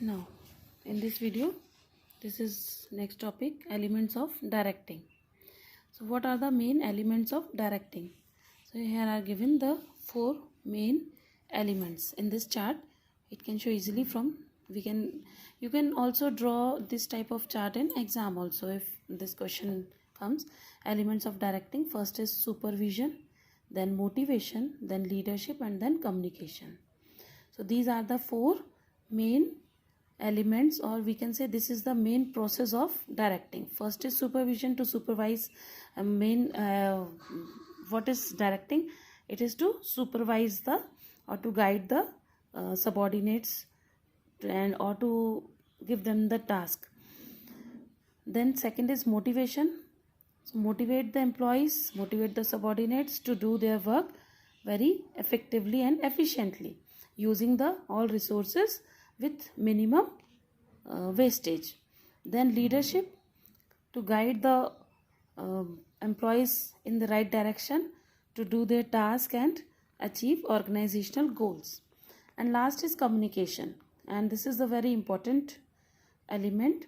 Now, in this video, this is next topic, elements of directing. So, what are the main elements of directing? So, here are given the 4 main elements in this chart. It can show easily from you can also draw this type of chart in exam also if this question comes. Elements of directing, first is supervision, then motivation, then leadership, and then communication. So these are the 4 main elements, or we can say this is the main process of directing. First is supervision, to supervise. What is directing? It is to supervise the or to guide the subordinates and or to give them the task. Then second is motivation. So motivate the employees, motivate the subordinates to do their work very effectively and efficiently using the all resources with minimum wastage. Then leadership, to guide the employees in the right direction to do their task and achieve organizational goals. And last is communication, and this is the very important element,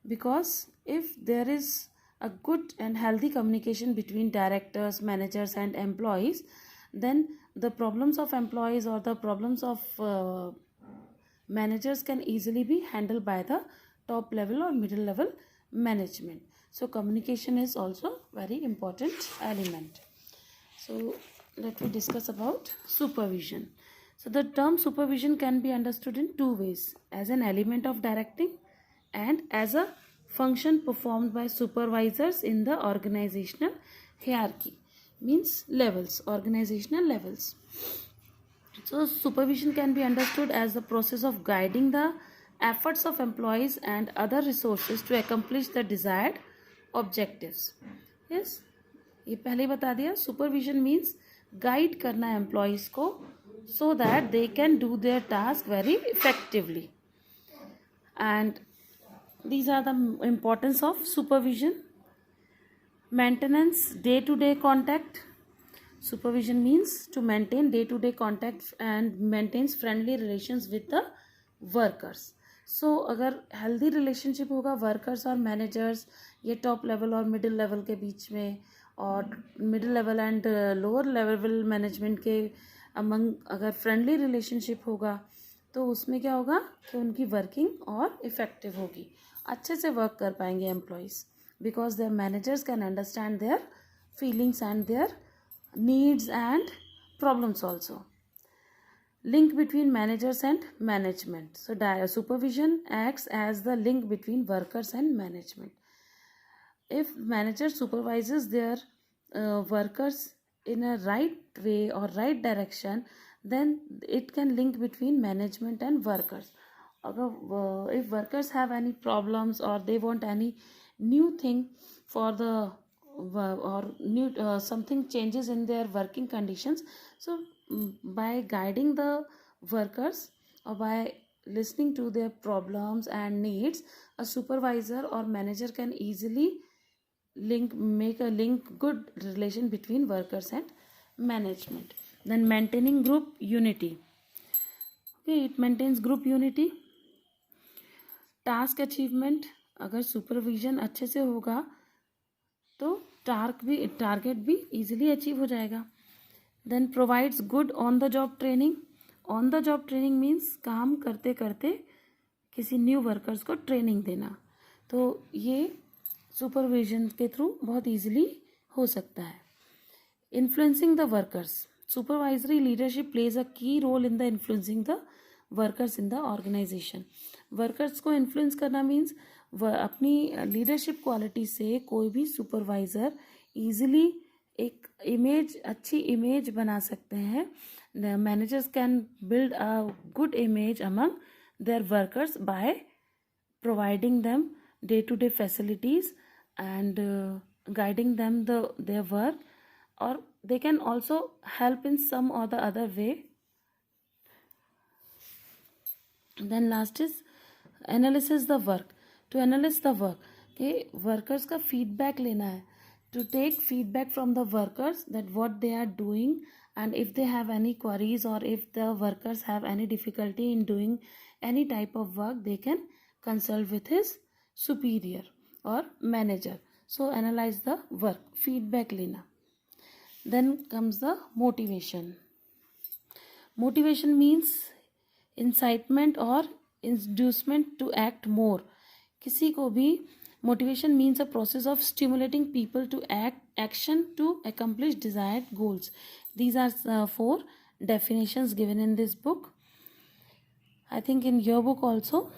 because if there is a good and healthy communication between directors, managers and employees, then the problems of employees or the problems of managers can easily be handled by the top level or middle level management. So communication is also very important element. So let me discuss about supervision. So the term supervision can be understood in 2 ways: as an element of directing and as a function performed by supervisors in the organizational hierarchy, means levels, organizational levels. So supervision can be understood as the process of guiding the efforts of employees and other resources to accomplish the desired objectives. Yes, ये पहले बता दिया. Supervision means guide करना employees को so that they can do their task very effectively. And these are the importance of supervision. Maintenance day-to-day contact. Supervision means to maintain day-to-day contact and maintains friendly relations with the workers. So अगर healthy relationship होगा workers और managers, ये top level और middle level के बीच में, और middle level and lower level management के among अगर friendly relationship होगा तो उसमें क्या होगा कि उनकी working और effective होगी, अच्छे से work कर पाएंगे employees, because their managers can understand their feelings and their needs and problems also. Link between managers and management. So supervision acts as the link between workers and management. If manager supervises their workers in a right way or right direction, then it can link between management and workers. If workers have any problems or they want any new thing for the or new something changes in their working conditions, so by guiding the workers or by listening to their problems and needs, a supervisor or manager can easily make a good relation between workers and management. Then maintaining group unity. Okay, it maintains group unity. Task achievement, अगर supervision अच्छे से होगा तो target भी easily achieve हो जाएगा. Then provides good on the job training. On the job training means काम करते करते किसी न्यू वर्कर्स को ट्रेनिंग देना, तो ये सुपरविजन के थ्रू बहुत इजीली हो सकता है. Influencing the workers. Supervisory leadership plays a key role in the influencing the workers in the organisation. Workers को इन्फ्लुएंस करना मीन्स अपनी लीडरशिप क्वालिटी से कोई भी सुपरवाइज़र ईजिली एक अच्छी इमेज बना सकते हैं. Managers can build a good image among their workers by providing them day to day facilities and guiding them their work, और they can also help in some or the other way. Then last is analysis the work. To analyze the work, कि workers का feedback लेना है, to take feedback from the workers that what they are doing and if they have any queries or if the workers have any difficulty in doing any type of work, they can consult with his superior or manager. So analyze the work, feedback lena. Then comes the motivation. Motivation means incitement or inducement to act more. किसी को भी motivation means a process of stimulating people to action to accomplish desired goals. These are 4 definitions given in this book. I think in your book also.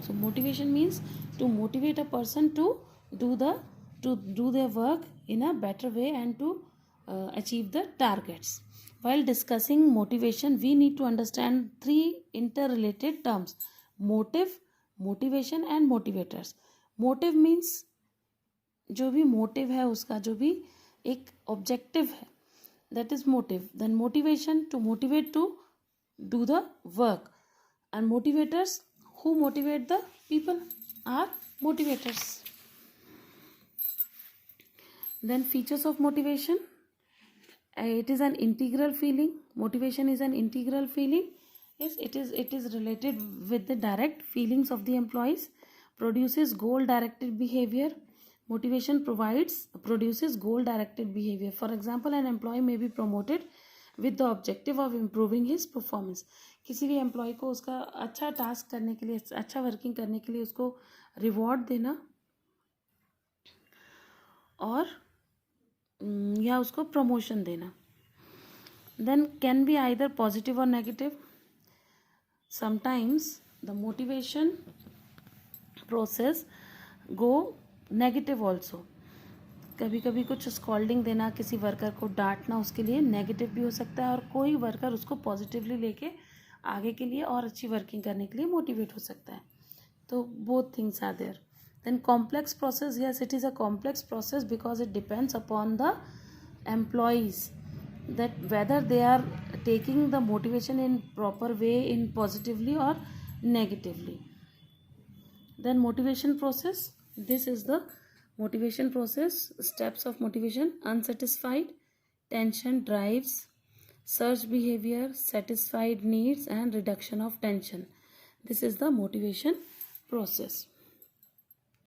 So motivation means to motivate a person to do their work in a better way and to achieve the targets. While discussing motivation, we need to understand 3 interrelated terms: motive, motivation and motivators. Motive means जो भी motive है उसका जो भी एक objective है, that is motive. Then motivation, to motivate to do the work. And motivators, who motivate the people, are motivators. Then features of motivation. It is an integral feeling. Motivation is an integral feeling. Yes, it is related with the direct feelings of the employees. Produces goal directed behavior. Motivation produces goal directed behavior. For example, an employee may be promoted with the objective of improving his performance. किसी भी employ को उसका अच्छा task करने के लिए, अच्छा working करने के लिए उसको रिवॉर्ड देना और या उसको प्रमोशन देना. Then can be either positive or negative. Sometimes the motivation process go negative also. कभी कभी कुछ स्कॉल्डिंग देना, किसी वर्कर को डांटना, उसके लिए नेगेटिव भी हो सकता है, और कोई वर्कर उसको पॉजिटिवली लेके आगे के लिए और अच्छी वर्किंग करने के लिए मोटिवेट हो सकता है. तो both things are there. Then complex process, yes, it is a complex process because it depends upon the employees, that whether they are taking the motivation in proper way, in positively or negatively. Then motivation process, this is the motivation process. Steps of motivation: unsatisfied, tension, drives, surge behavior, satisfied needs and reduction of tension. This is the motivation process.